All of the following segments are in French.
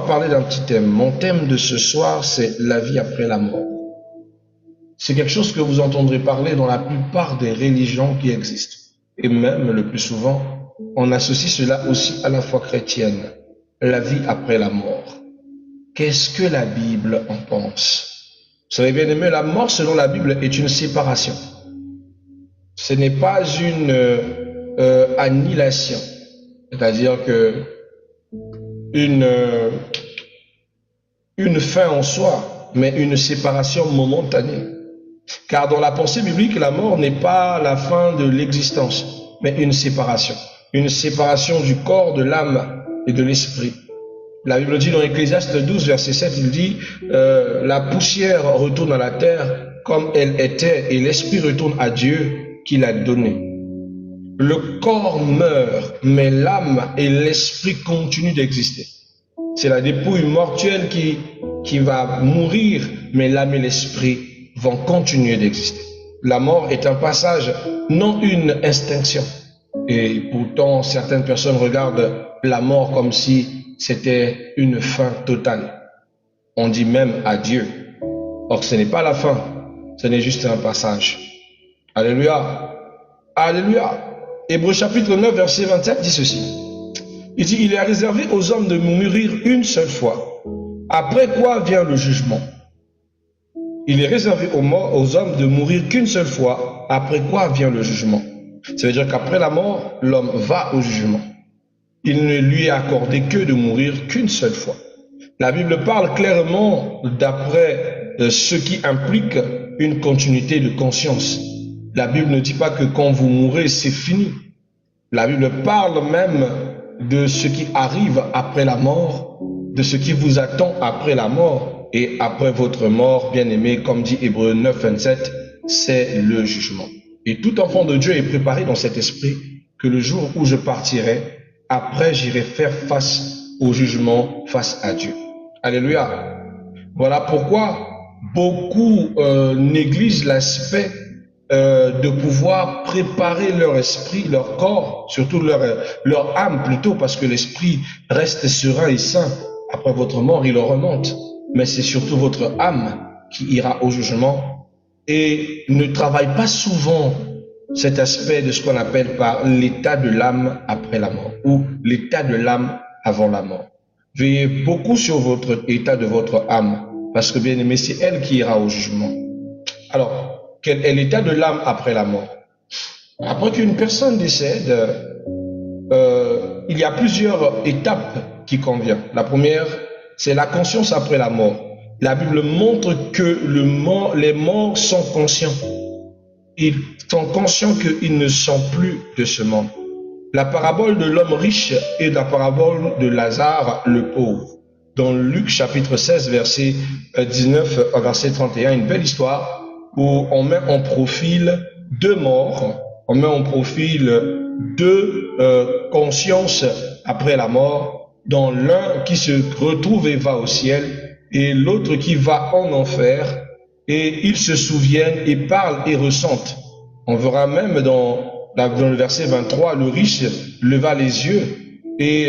parler d'un petit thème. Mon thème de ce soir, c'est la vie après la mort. C'est quelque chose que vous entendrez parler dans la plupart des religions qui existent. Et même, le plus souvent, on associe cela aussi à la foi chrétienne. La vie après la mort. Qu'est-ce que la Bible en pense? Vous savez bien aimé, la mort selon la Bible est une séparation. Ce n'est pas une annihilation. C'est-à-dire que une fin en soi, mais une séparation momentanée. Car dans la pensée biblique, la mort n'est pas la fin de l'existence, mais une séparation. Une séparation du corps, de l'âme et de l'esprit. La Bible dit dans Ecclésiaste 12, verset 7, il dit la poussière retourne à la terre comme elle était et l'esprit retourne à Dieu qui l'a donné. Le corps meurt, mais l'âme et l'esprit continuent d'exister. C'est la dépouille mortuelle qui va mourir, mais l'âme et l'esprit vont continuer d'exister. La mort est un passage, non une extinction. Et pourtant, certaines personnes regardent la mort comme si c'était une fin totale. On dit même adieu. Or, ce n'est pas la fin, ce n'est juste un passage. Alléluia. Alléluia. Hébreux chapitre 9, verset 27 dit ceci. Il dit, il est réservé aux hommes de mourir une seule fois, après quoi vient le jugement. Il est réservé aux hommes de mourir qu'une seule fois, après quoi vient le jugement. Ça veut dire qu'après la mort, l'homme va au jugement. Il ne lui est accordé que de mourir qu'une seule fois. La Bible parle clairement d'après ce qui implique une continuité de conscience. La Bible ne dit pas que quand vous mourrez, c'est fini. La Bible parle même de ce qui arrive après la mort, de ce qui vous attend après la mort et après votre mort, bien-aimé, comme dit Hébreux 9, 27, c'est le jugement. Et tout enfant de Dieu est préparé dans cet esprit que le jour où je partirai, après j'irai faire face au jugement, face à Dieu. Alléluia. Voilà pourquoi beaucoup négligent l'aspect de pouvoir préparer leur esprit, leur corps, surtout leur âme plutôt, parce que l'esprit reste serein et sain. Après votre mort, il remonte. Mais c'est surtout votre âme qui ira au jugement et ne travaille pas souvent cet aspect de ce qu'on appelle par l'état de l'âme après la mort ou l'état de l'âme avant la mort. Veillez beaucoup sur votre état de votre âme parce que bien aimé, c'est elle qui ira au jugement. Alors, quel est l'état de l'âme après la mort? Après qu'une personne décède, il y a plusieurs étapes qui conviennent. La première, c'est la conscience après la mort. La Bible montre que les morts sont conscients. Ils sont conscients qu'ils ne sont plus de ce monde. La parabole de l'homme riche et la parabole de Lazare le pauvre. Dans Luc chapitre 16, verset 19, verset 31, une belle histoire où on met en profil deux morts, on met en profil deux consciences après la mort, dont l'un qui se retrouve et va au ciel, et l'autre qui va en enfer, et ils se souviennent et parlent et ressentent. On verra même dans le verset 23, le riche leva les yeux et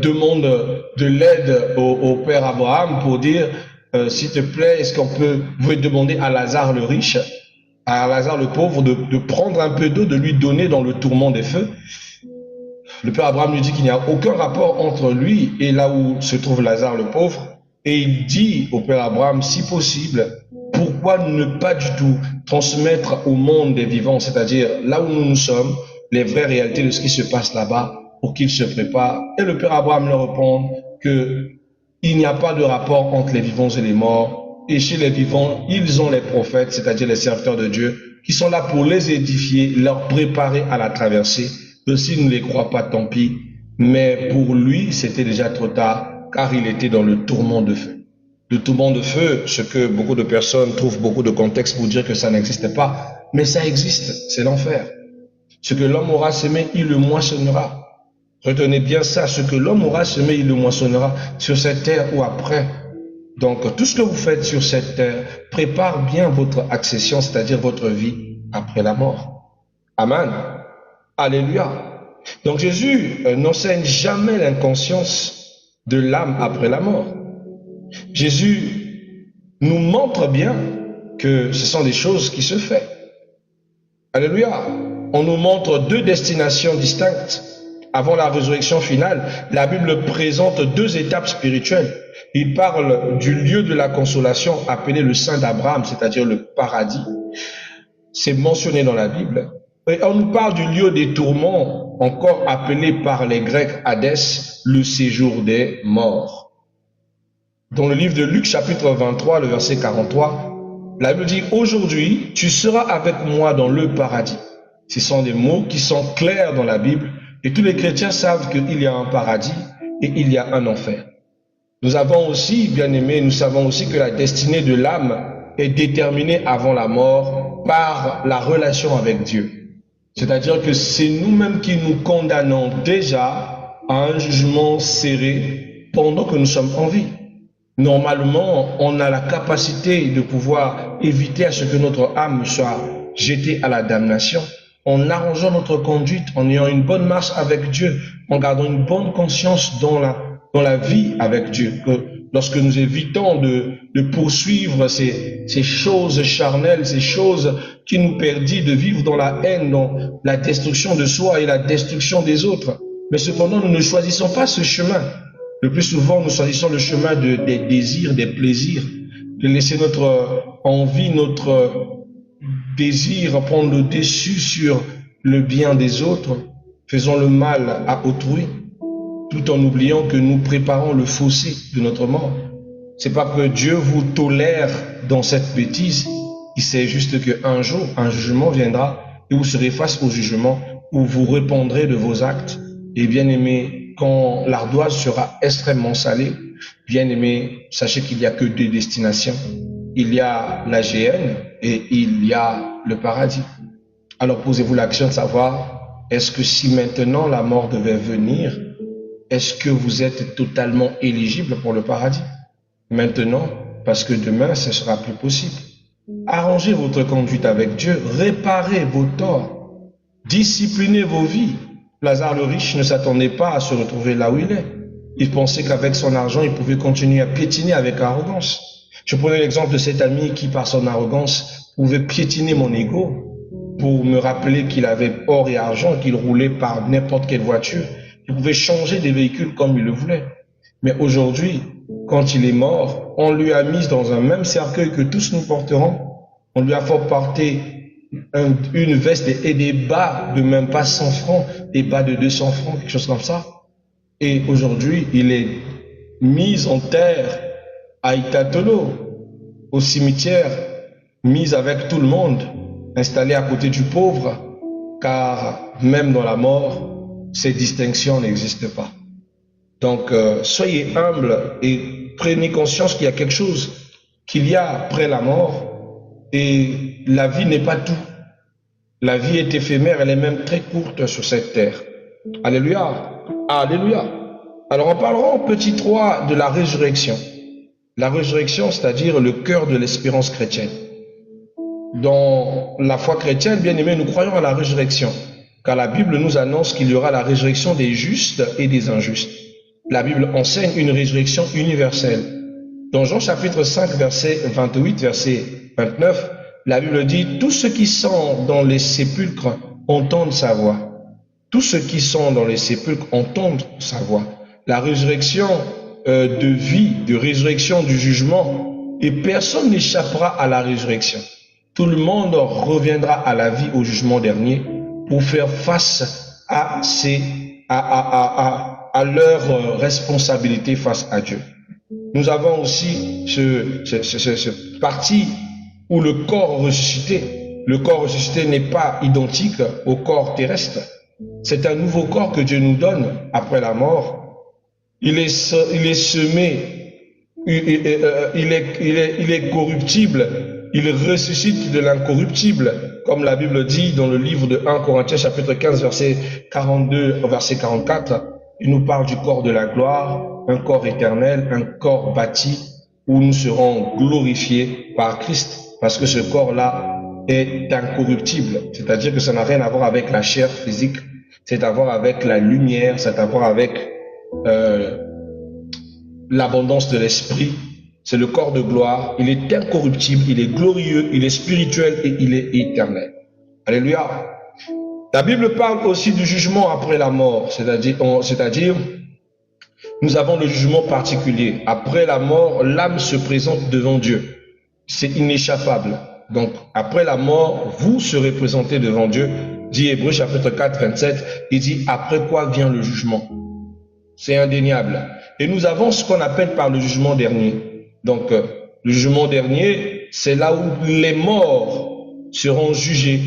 demande de l'aide au père Abraham pour dire s'il te plaît, est-ce qu'on peut vous demander à Lazare le riche, à Lazare le pauvre, de prendre un peu d'eau, de lui donner dans le tourment des feux. Le père Abraham lui dit qu'il n'y a aucun rapport entre lui et là où se trouve Lazare le pauvre. Et il dit au père Abraham, si possible, pourquoi ne pas du tout transmettre au monde des vivants, c'est-à-dire là où nous sommes, les vraies réalités de ce qui se passe là-bas, pour qu'il se prépare. Et le père Abraham leur répond que il n'y a pas de rapport entre les vivants et les morts. Et chez les vivants, ils ont les prophètes, c'est-à-dire les serviteurs de Dieu, qui sont là pour les édifier, leur préparer à la traversée. Que s'ils ne les croient pas, tant pis. Mais pour lui, c'était déjà trop tard, car il était dans le tourment de feu. Le tourment de feu, ce que beaucoup de personnes trouvent beaucoup de contexte pour dire que ça n'existe pas. Mais ça existe, c'est l'enfer. Ce que l'homme aura semé, il le moissonnera. Retenez bien ça, ce que l'homme aura semé, il le moissonnera sur cette terre ou après. Donc, tout ce que vous faites sur cette terre prépare bien votre accession, c'est-à-dire votre vie après la mort. Amen. Alléluia. Donc Jésus n'enseigne jamais l'inconscience de l'âme après la mort. Jésus nous montre bien que ce sont des choses qui se font. Alléluia. On nous montre deux destinations distinctes. Avant la résurrection finale, la Bible présente deux étapes spirituelles. Il parle du lieu de la consolation appelé le sein d'Abraham, c'est-à-dire le paradis. C'est mentionné dans la Bible. Et on nous parle du lieu des tourments, encore appelé par les Grecs Hadès, le séjour des morts. Dans le livre de Luc, chapitre 23, le verset 43, la Bible dit « Aujourd'hui, tu seras avec moi dans le paradis ». Ce sont des mots qui sont clairs dans la Bible et tous les chrétiens savent qu'il y a un paradis et il y a un enfer. Nous avons aussi, bien aimés, nous savons aussi que la destinée de l'âme est déterminée avant la mort par la relation avec Dieu. C'est-à-dire que c'est nous-mêmes qui nous condamnons déjà à un jugement serré pendant que nous sommes en vie. Normalement, on a la capacité de pouvoir éviter à ce que notre âme soit jetée à la damnation en arrangeant notre conduite, en ayant une bonne marche avec Dieu, en gardant une bonne conscience dans la vie avec Dieu. Que lorsque nous évitons de poursuivre ces choses charnelles, ces choses qui nous perdent de vivre dans la haine, dans la destruction de soi et la destruction des autres. Mais cependant, nous ne choisissons pas ce chemin. Le plus souvent, nous choisissons le chemin des désirs, des plaisirs, de laisser notre envie, notre désir prendre le dessus sur le bien des autres, faisons le mal à autrui, tout en oubliant que nous préparons le fossé de notre mort. C'est pas que Dieu vous tolère dans cette bêtise, il sait juste qu'un jour, un jugement viendra et vous serez face au jugement où vous répondrez de vos actes. Et bien aimé, quand l'ardoise sera extrêmement salée, bien aimé, sachez qu'il n'y a que deux destinations. Il y a la géhenne et il y a le paradis. Alors posez-vous l'action de savoir, est-ce que si maintenant la mort devait venir, est-ce que vous êtes totalement éligible pour le paradis? Maintenant, parce que demain, ce sera plus possible. Arrangez votre conduite avec Dieu, réparez vos torts, disciplinez vos vies. Lazare le riche ne s'attendait pas à se retrouver là où il est. Il pensait qu'avec son argent, il pouvait continuer à piétiner avec arrogance. Je prenais l'exemple de cet ami qui, par son arrogance, pouvait piétiner mon ego pour me rappeler qu'il avait or et argent, qu'il roulait par n'importe quelle voiture. Il pouvait changer des véhicules comme il le voulait. Mais aujourd'hui, quand il est mort, on lui a mis dans un même cercueil que tous nous porterons. On lui a fait porter une veste et des bas de même pas 100 francs, des bas de 200 francs, quelque chose comme ça. Et aujourd'hui, il est mis en terre à Itatolo, au cimetière, mis avec tout le monde, installé à côté du pauvre, car même dans la mort, ces distinctions n'existent pas. Donc, soyez humbles et prenez conscience qu'il y a quelque chose qu'il y a après la mort et la vie n'est pas tout. La vie est éphémère, elle est même très courte sur cette terre. Alléluia. Alléluia. Alors, on parlera en petit 3 de la résurrection. La résurrection, c'est-à-dire le cœur de l'espérance chrétienne. Dans la foi chrétienne, bien aimés, nous croyons à la résurrection, car la Bible nous annonce qu'il y aura la résurrection des justes et des injustes. La Bible enseigne une résurrection universelle. Dans Jean chapitre 5, verset 28, verset 29, la Bible dit « Tous ceux qui sont dans les sépulcres entendent sa voix. Tous ceux qui sont dans les sépulcres entendent sa voix. » La résurrection de vie, de résurrection du jugement, et personne n'échappera à la résurrection. Tout le monde reviendra à la vie au jugement dernier pour faire face à leur responsabilité face à Dieu. Nous avons aussi ce parti où le corps ressuscité n'est pas identique au corps terrestre. C'est un nouveau corps que Dieu nous donne après la mort. Il est semé, il est corruptible, il ressuscite de l'incorruptible, comme la Bible dit dans le livre de 1 Corinthiens chapitre 15 verset 42 verset 44. Il nous parle du corps de la gloire, un corps éternel, un corps bâti où nous serons glorifiés par Christ, parce que ce corps-là est incorruptible, c'est-à-dire que ça n'a rien à voir avec la chair physique, C'est à voir avec la lumière, c'est à voir avec l'abondance de l'esprit. C'est le corps de gloire. Il est incorruptible, il est glorieux, il est spirituel et il est éternel. Alléluia. La Bible parle aussi du jugement après la mort, c'est-à-dire nous avons le jugement particulier. Après la mort, l'âme se présente devant Dieu. C'est inéchappable. Donc, après la mort, vous serez présentés devant Dieu. Dit Hébreux chapitre 4, 27, il dit, après quoi vient le jugement? C'est indéniable. Et nous avons ce qu'on appelle par le jugement dernier. Donc, le jugement dernier, c'est là où les morts seront jugés,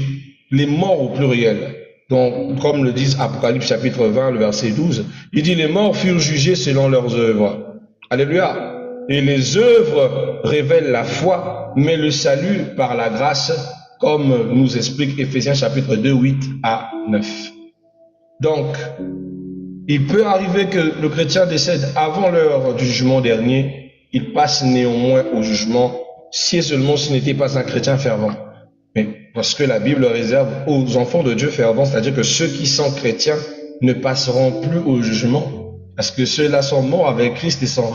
les morts au pluriel. Donc, comme le dit Apocalypse chapitre 20, le verset 12, il dit, les morts furent jugés selon leurs œuvres. Alléluia. Et les œuvres révèlent la foi, mais le salut par la grâce, comme nous explique Éphésiens chapitre 2, 8 à 9. Donc, il peut arriver que le chrétien décède avant l'heure du jugement dernier, il passe néanmoins au jugement, si et seulement s'il n'était pas un chrétien fervent. Mais parce que la Bible réserve aux enfants de Dieu fervents, c'est-à-dire que ceux qui sont chrétiens ne passeront plus au jugement, parce que ceux-là sont morts avec Christ et sont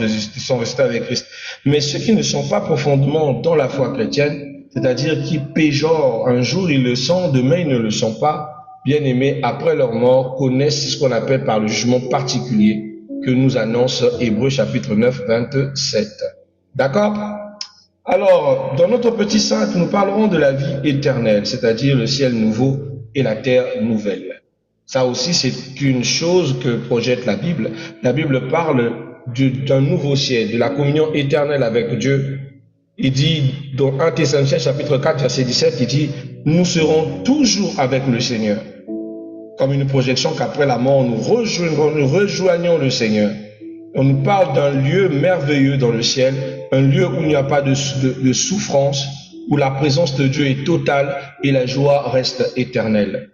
restés avec Christ. Mais ceux qui ne sont pas profondément dans la foi chrétienne, c'est-à-dire qui péjorent, un jour ils le sont, demain ils ne le sont pas, bien-aimés, après leur mort, connaissent ce qu'on appelle par le jugement particulier que nous annonce Hébreux chapitre 9, 27. D'accord? Alors, dans notre petit 5, nous parlerons de la vie éternelle, c'est-à-dire le ciel nouveau et la terre nouvelle. Ça aussi, c'est une chose que projette la Bible. La Bible parle d'un nouveau ciel, de la communion éternelle avec Dieu. Il dit, dans 1 Thessaloniciens chapitre 4, verset 17, il dit, nous serons toujours avec le Seigneur. Comme une projection qu'après la mort, nous rejoignons le Seigneur. On nous parle d'un lieu merveilleux dans le ciel, un lieu où il n'y a pas de souffrance, où la présence de Dieu est totale et la joie reste éternelle.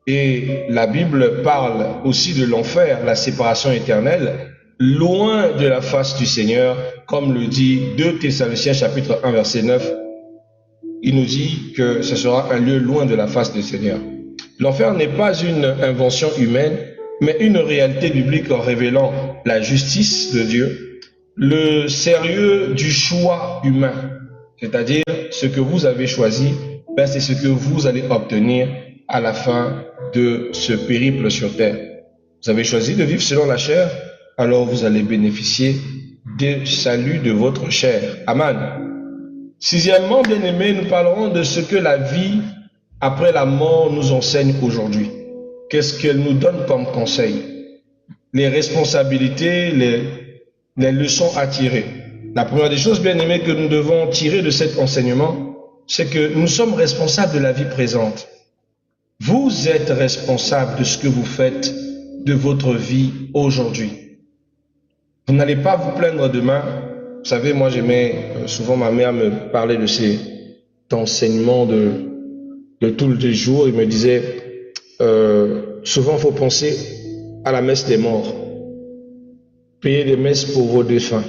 Et la Bible parle aussi de l'enfer, la séparation éternelle, loin de la face du Seigneur, comme le dit 2 Thessaloniciens chapitre 1 verset 9. Il nous dit que ce sera un lieu loin de la face du Seigneur. L'enfer n'est pas une invention humaine, mais une réalité biblique en révélant la justice de Dieu, le sérieux du choix humain, c'est-à-dire ce que vous avez choisi, c'est ce que vous allez obtenir à la fin de ce périple sur terre. Vous avez choisi de vivre selon la chair, alors vous allez bénéficier du salut de votre chair. Amen. Sixièmement, bien-aimés, nous parlerons de ce que la vie après la mort nous enseigne aujourd'hui. Qu'est-ce qu'elle nous donne comme conseil? Les responsabilités, les leçons à tirer. La première des choses, bien aimées, que nous devons tirer de cet enseignement, c'est que nous sommes responsables de la vie présente. Vous êtes responsable de ce que vous faites de votre vie aujourd'hui. Vous n'allez pas vous plaindre demain. Vous savez, moi j'aimais souvent ma mère me parler de cet enseignement de tous les jours. Il me disait, souvent il faut penser à la messe des morts. Payer des messes pour vos défunts.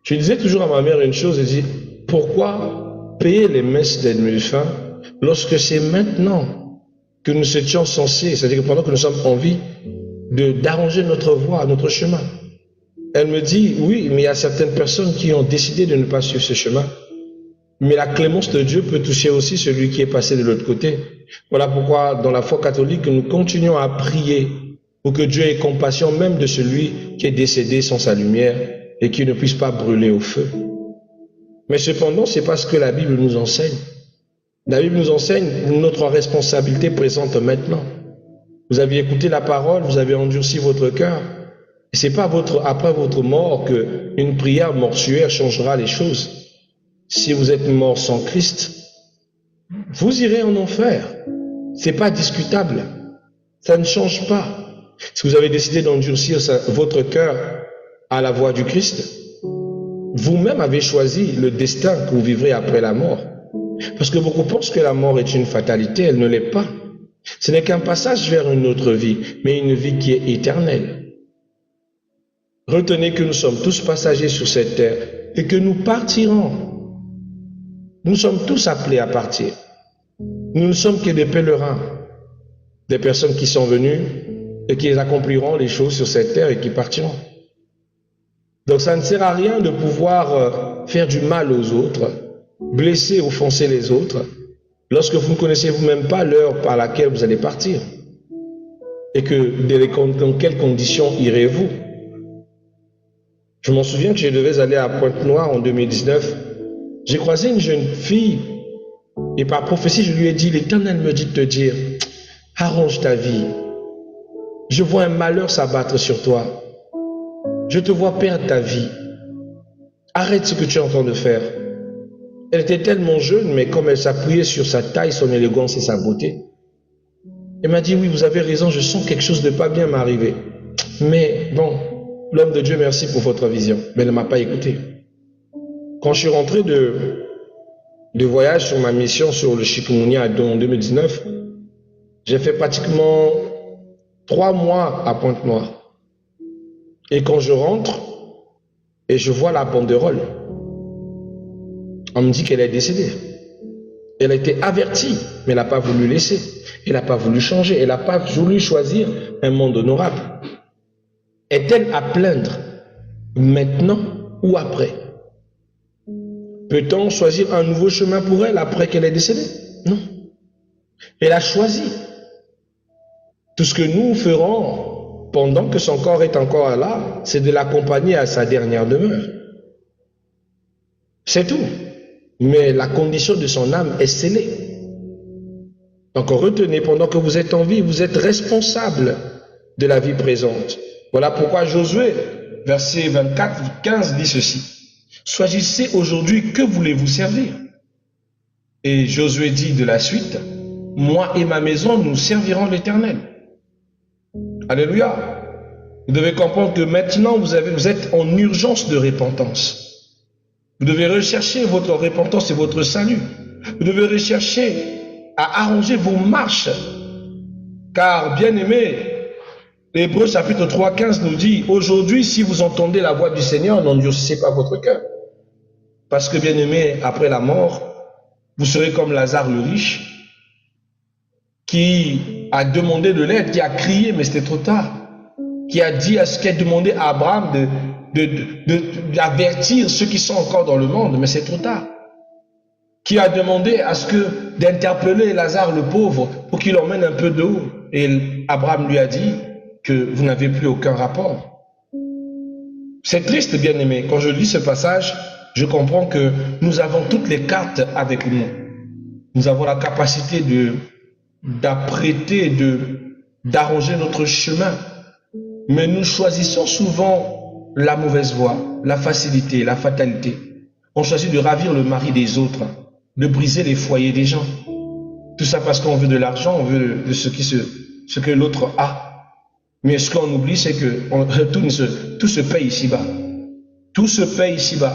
Je disais toujours à ma mère une chose, je dis, pourquoi payer les messes des défunts lorsque c'est maintenant que nous étions censés, c'est-à-dire que pendant que nous sommes en vie, d'arranger notre voie, notre chemin. Elle me dit, oui, mais il y a certaines personnes qui ont décidé de ne pas suivre ce chemin. Mais la clémence de Dieu peut toucher aussi celui qui est passé de l'autre côté. Voilà pourquoi, dans la foi catholique, nous continuons à prier pour que Dieu ait compassion même de celui qui est décédé sans sa lumière et qui ne puisse pas brûler au feu. Mais cependant, c'est pas ce que la Bible nous enseigne. La Bible nous enseigne notre responsabilité présente maintenant. Vous avez écouté la parole, vous avez endurci votre cœur. Et c'est pas après votre mort que une prière mortuaire changera les choses. Si vous êtes mort sans Christ, vous irez en enfer. C'est pas discutable. Ça ne change pas. Si vous avez décidé d'endurcir votre cœur à la voix du Christ, vous-même avez choisi le destin que vous vivrez après la mort. Parce que beaucoup pensent que la mort est une fatalité, elle ne l'est pas. Ce n'est qu'un passage vers une autre vie, mais une vie qui est éternelle. Retenez que nous sommes tous passagers sur cette terre et que nous partirons. Nous sommes tous appelés à partir. Nous ne sommes que des pèlerins. des personnes qui sont venues et qui accompliront les choses sur cette terre et qui partiront. Donc ça ne sert à rien de pouvoir faire du mal aux autres, blesser, offenser les autres, lorsque vous ne connaissez vous-même pas l'heure par laquelle vous allez partir. Et que dans quelles conditions irez-vous? Je m'en souviens que je devais aller à Pointe-Noire en 2019. J'ai croisé une jeune fille et par prophétie, je lui ai dit, l'Éternel me dit de te dire, arrange ta vie. Je vois un malheur s'abattre sur toi. Je te vois perdre ta vie. Arrête ce que tu es en train de faire. Elle était tellement jeune, mais comme elle s'appuyait sur sa taille, son élégance et sa beauté, elle m'a dit, oui, vous avez raison, je sens quelque chose de pas bien m'arriver. Mais bon, l'homme de Dieu, merci pour votre vision. Mais elle ne m'a pas écouté. Quand je suis rentré de voyage sur ma mission sur le Chikungunya en 2019, j'ai fait pratiquement 3 mois à Pointe-Noire. Et quand je rentre, et je vois la banderole, on me dit qu'elle est décédée. Elle a été avertie, mais elle n'a pas voulu laisser. Elle n'a pas voulu changer. Elle n'a pas voulu choisir un monde honorable. Est-elle à plaindre maintenant ou après? Peut-on choisir un nouveau chemin pour elle après qu'elle est décédée? Non. Elle a choisi. Tout ce que nous ferons pendant que son corps est encore là, c'est de l'accompagner à sa dernière demeure. C'est tout. Mais la condition de son âme est scellée. Donc retenez, pendant que vous êtes en vie, vous êtes responsable de la vie présente. Voilà pourquoi Josué, verset 24-15 dit ceci. Choisissez aujourd'hui que voulez-vous servir. Et Josué dit de la suite, moi et ma maison, nous servirons l'Éternel. Alléluia. Vous devez comprendre que maintenant, vous êtes en urgence de repentance. Vous devez rechercher votre repentance et votre salut. Vous devez rechercher à arranger vos marches. Car, bien-aimés, l'Hébreu chapitre 3, 15 nous dit, aujourd'hui, si vous entendez la voix du Seigneur, n'endurcissez pas votre cœur. Parce que, bien-aimés, après la mort, vous serez comme Lazare le riche, qui a demandé de l'aide, qui a crié, mais c'était trop tard. Qui a dit à ce qui a demandé à Abraham d'avertir ceux qui sont encore dans le monde, mais c'est trop tard. Qui a demandé à ce que d'interpeller Lazare le pauvre pour qu'il emmène un peu d'eau. Et Abraham lui a dit que vous n'avez plus aucun rapport. C'est triste, bien-aimé. Quand je lis ce passage, je comprends que nous avons toutes les cartes avec nous. Nous avons la capacité d'apprêter, d'arranger notre chemin. Mais nous choisissons souvent la mauvaise voie, la facilité, la fatalité. On choisit de ravir le mari des autres, de briser les foyers des gens. Tout ça parce qu'on veut de l'argent, on veut de ce que l'autre a. Mais ce qu'on oublie, c'est que tout se paye ici-bas. Tout se paye ici-bas.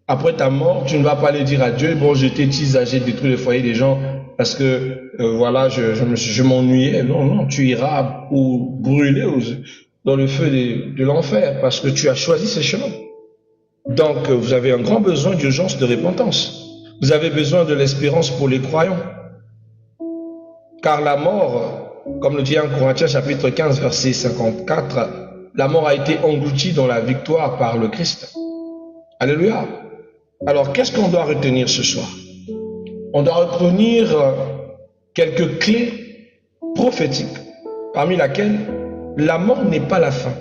Après ta mort, tu ne vas pas aller dire à Dieu, bon, j'étais teasé, j'ai détruit le foyer des gens parce que, voilà, je m'ennuyais. Non, non, tu iras ou brûler dans le feu de l'enfer parce que tu as choisi ce chemin. Donc, vous avez un grand besoin d'urgence de repentance. Vous avez besoin de l'espérance pour les croyants. Car la mort, comme le dit 1 Corinthiens chapitre 15 verset 54, la mort a été engloutie dans la victoire par le Christ. Alléluia. Alors, qu'est-ce qu'on doit retenir ce soir? On doit retenir quelques clés prophétiques, parmi lesquelles la mort n'est pas la fin.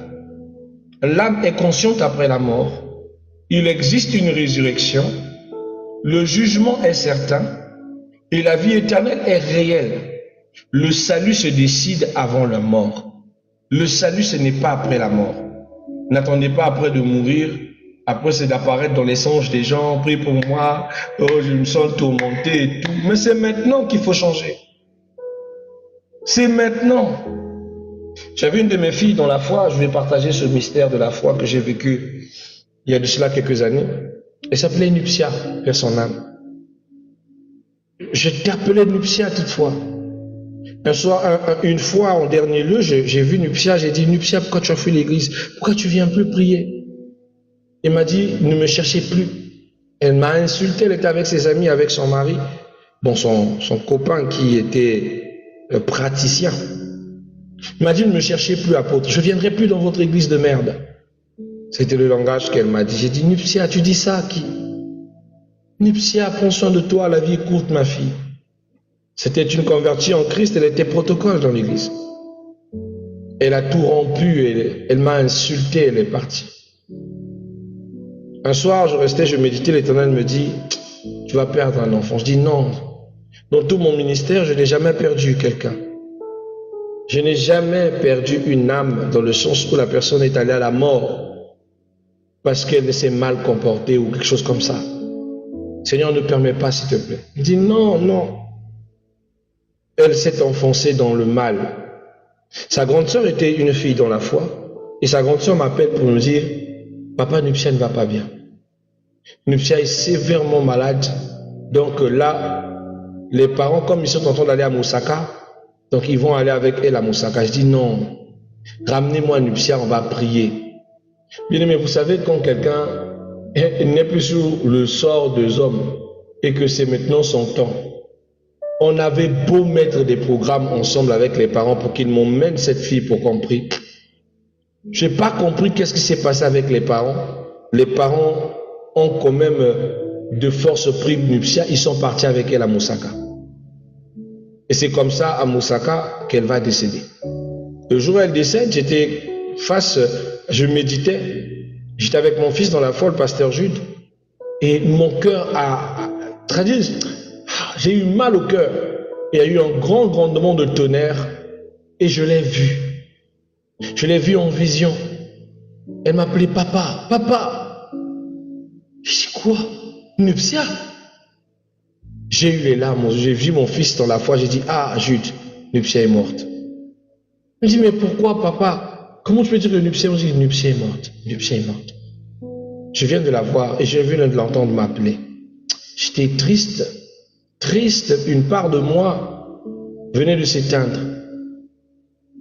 L'âme est consciente après la mort. Il existe une résurrection. Le jugement est certain. Et la vie éternelle est réelle. Le salut se décide avant la mort. Le salut, ce n'est pas après la mort. N'attendez pas après de mourir. Après, c'est d'apparaître dans les songes des gens. Prie pour moi. Oh, je me sens tourmenté et tout. Mais c'est maintenant qu'il faut changer. C'est maintenant. J'avais une de mes filles dans la foi. Je vais partager ce mystère de la foi que j'ai vécu il y a de cela quelques années. Elle s'appelait Nuptia, Père son âme. Je t'appelais Nuptia toutefois. Un soir, une fois en dernier lieu, j'ai vu Nuptia. J'ai dit, Nuptia, pourquoi tu as fait l'église? Pourquoi tu viens plus prier? Elle m'a dit, ne me cherchez plus. Elle m'a insulté. Elle était avec ses amis, avec son mari. Bon, son copain qui était praticien. Il m'a dit, ne me cherchez plus apôtre, je ne viendrai plus dans votre église de merde. C'était le langage qu'elle m'a dit. J'ai dit, Nuptia, tu dis ça à qui? Nuptia, prends soin de toi, la vie est courte, ma fille. C'était une convertie en Christ, elle était protocole dans l'église. Elle a tout rompu, elle m'a insulté, elle est partie. Un soir, je restais, je méditais, l'Éternel me dit, tu vas perdre un enfant. Je dis non. Dans tout mon ministère, je n'ai jamais perdu quelqu'un. Je n'ai jamais perdu une âme dans le sens où la personne est allée à la mort parce qu'elle s'est mal comportée ou quelque chose comme ça. Seigneur, ne permets pas, s'il te plaît. Il dit non, non. Elle s'est enfoncée dans le mal. Sa grande sœur était une fille dans la foi et sa grande sœur m'appelle pour me dire, papa, Nuptia ne va pas bien. Nuptia est sévèrement malade. Donc là, les parents, comme ils sont en train d'aller à Moussaka, donc ils vont aller avec elle à Moussaka. Je dis non, ramenez-moi Nuptia, on va prier. Bien aimé, vous savez, quand quelqu'un n'est plus sous le sort des hommes et que c'est maintenant son temps, on avait beau mettre des programmes ensemble avec les parents pour qu'ils m'emmènent cette fille pour qu'on prie. Je n'ai pas compris qu'est-ce qui s'est passé avec les parents. Les parents ont quand même de force pris Nuptia, ils sont partis avec elle à Moussaka. Et c'est comme ça à Moussaka qu'elle va décéder. Le jour où elle décède, j'étais face, je méditais, j'étais avec mon fils dans la foi, le pasteur Jude, et mon cœur a traduit, j'ai eu mal au cœur. Il y a eu un grand grondement de tonnerre et je l'ai vu. Je l'ai vu en vision. Elle m'appelait papa, papa. Je dis quoi? Nuptia? J'ai eu les larmes, j'ai vu mon fils dans la foi, j'ai dit, ah Jude, Nuptia est morte. Il me dit, mais pourquoi papa? Comment tu peux dire que Nuptia? On dit, Nuptia est morte, Nuptia est morte. Je viens de la voir et je viens de l'entendre m'appeler. J'étais triste, une part de moi venait de s'éteindre.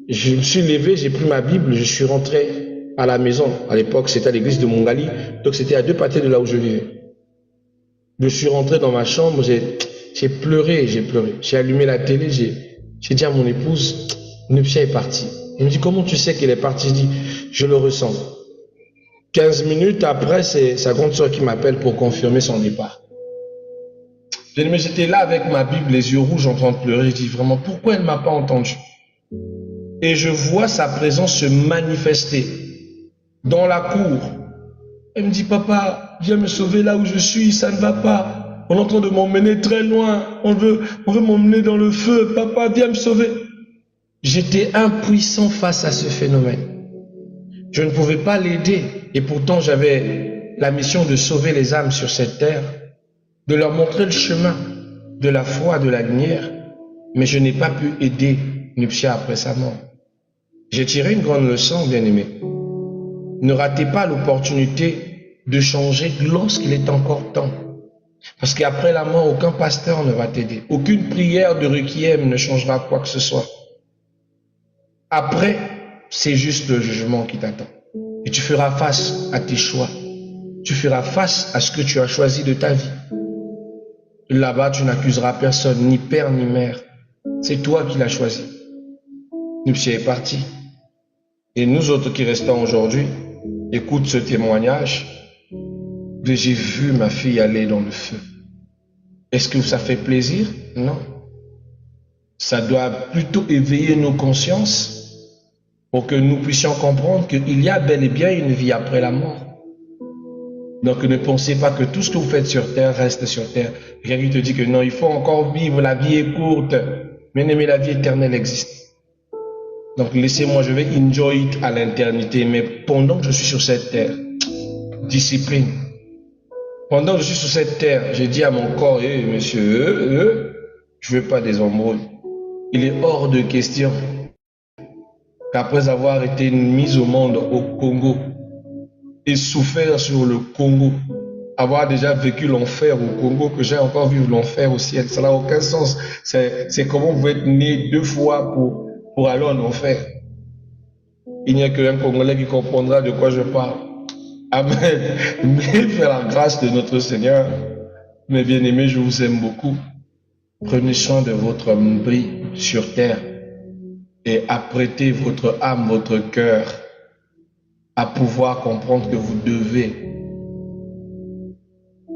Je me suis levé, j'ai pris ma Bible, je suis rentré à la maison. À l'époque, c'était à l'église de Mongali, donc c'était à 2 pâtés de là où je vivais. Je suis rentré dans ma chambre, j'ai pleuré. J'ai allumé la télé, j'ai dit à mon épouse, Nuptia est partie. Elle me dit, comment tu sais qu'elle est partie? Je dis, je le ressens. 15 minutes après, c'est sa grande soeur qui m'appelle pour confirmer son départ. Mais j'étais là avec ma Bible, les yeux rouges en train de pleurer. Je dis vraiment, pourquoi elle ne m'a pas entendu? Et je vois sa présence se manifester dans la cour. Elle me dit, papa, viens me sauver là où je suis, ça ne va pas. On est en train de m'emmener très loin. On veut m'emmener dans le feu. Papa, viens me sauver. J'étais impuissant face à ce phénomène. Je ne pouvais pas l'aider. Et pourtant, j'avais la mission de sauver les âmes sur cette terre, de leur montrer le chemin de la foi, de la lumière. Mais je n'ai pas pu aider Nuptia après sa mort. J'ai tiré une grande leçon, bien-aimé. Ne ratez pas l'opportunité de changer lorsqu'il est encore temps. Parce qu'après la mort, aucun pasteur ne va t'aider. Aucune prière de requiem ne changera quoi que ce soit. Après, c'est juste le jugement qui t'attend. Et tu feras face à tes choix. Tu feras face à ce que tu as choisi de ta vie. Là-bas, tu n'accuseras personne, ni père ni mère. C'est toi qui l'as choisi. Nuptia est parti. Et nous autres qui restons aujourd'hui, écoute ce témoignage. J'ai vu ma fille aller dans le feu. Est-ce que ça fait plaisir? Non. Ça doit plutôt éveiller nos consciences pour que nous puissions comprendre qu'il y a bel et bien une vie après la mort. Donc ne pensez pas que tout ce que vous faites sur terre reste sur terre. Quelqu'un qui te dit que non, il faut encore vivre, la vie est courte. Bien aimé, la vie éternelle existe. Donc laissez-moi, je vais enjoy it à l'éternité. Mais pendant que je suis sur cette terre, discipline. Pendant que je suis sur cette terre, j'ai dit à mon corps, monsieur, je ne veux pas des embrouilles. Il est hors de question qu'après avoir été mis au monde au Congo et souffert sur le Congo, avoir déjà vécu l'enfer au Congo, que j'ai encore vu l'enfer au ciel, ça n'a aucun sens. C'est comment vous êtes né 2 fois pour aller en enfer. Il n'y a qu'un Congolais qui comprendra de quoi je parle. Amen. Mais faire la grâce de notre Seigneur, mes bien-aimés, je vous aime beaucoup. Prenez soin de votre vie sur terre et apprêtez votre âme, votre cœur à pouvoir comprendre que vous devez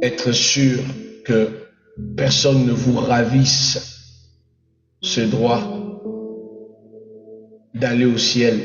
être sûr que personne ne vous ravisse ce droit d'aller au ciel